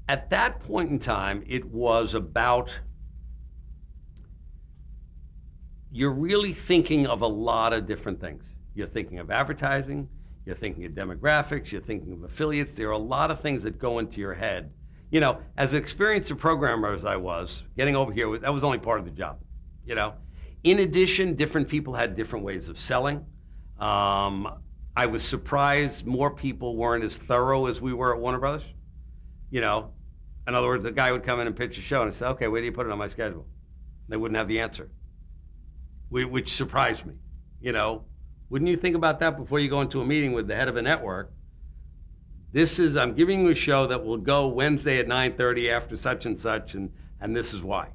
At that point in time, it was about, you're really thinking of a lot of different things. You're thinking of advertising, you're thinking of demographics, you're thinking of affiliates. There are a lot of things that go into your head. You know, as experienced a programmer as I was, getting over here, that was only part of the job, you know. In addition, different people had different ways of selling. I was surprised more people weren't as thorough as we were at Warner Brothers. You know, in other words, the guy would come in and pitch a show and say, okay, where do you put it on my schedule? They wouldn't have the answer, which surprised me. You know, wouldn't you think about that before you go into a meeting with the head of a network? I'm giving you a show that will go Wednesday at 9:30 after such, and this is why,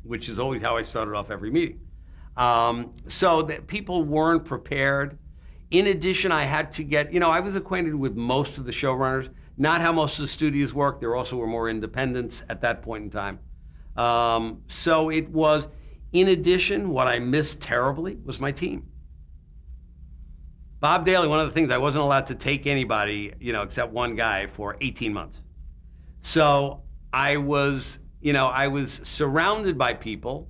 which is always how I started off every meeting. So that people weren't prepared. In addition, I had to get, you know, I was acquainted with most of the showrunners, not how most of the studios work. There also were more independents at that point in time. So it was, in addition, what I missed terribly was my team. Bob Daly, one of the things, I wasn't allowed to take anybody, you know, except one guy for 18 months. So I was, you know, I was surrounded by people.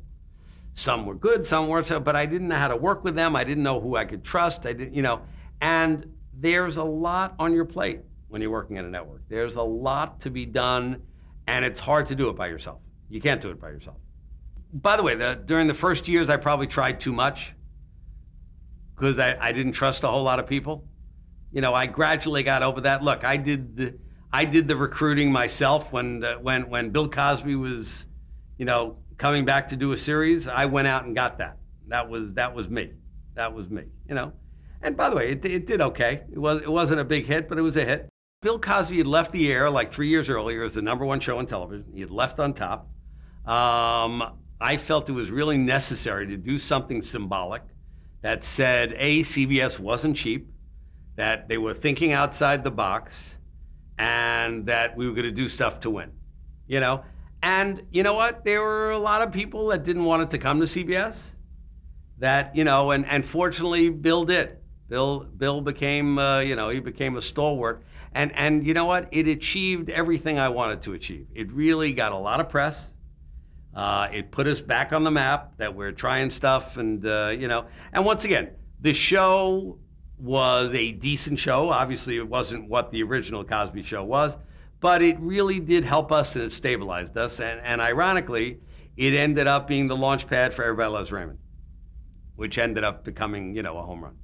Some were good, some weren't, but I didn't know how to work with them. I didn't know who I could trust. I didn't, you know, and there's a lot on your plate when you're working at a network. There's a lot to be done, and it's hard to do it by yourself. You can't do it by yourself. By the way, during the first years, I probably tried too much because I didn't trust a whole lot of people. You know, I gradually got over that. Look, I did the recruiting myself when Bill Cosby was, you know, coming back to do a series. I went out and got that. That was me. That was me. You know, and by the way, it did okay. It wasn't a big hit, but it was a hit. Bill Cosby had left the air like 3 years earlier as the #1 show on television. He had left on top. I felt it was really necessary to do something symbolic that said, A, CBS wasn't cheap, that they were thinking outside the box, and that we were going to do stuff to win, you know? And you know what? There were a lot of people that didn't want it to come to CBS that, you know, and fortunately Bill did. Bill became, you know, he became a stalwart. And you know what? It achieved everything I wanted to achieve. It really got a lot of press. It put us back on the map that we're trying stuff, and you know, and once again, the show was a decent show. Obviously, it wasn't what the original Cosby Show was, but it really did help us, and it stabilized us. And ironically, it ended up being the launch pad for Everybody Loves Raymond, which ended up becoming, you know, a home run.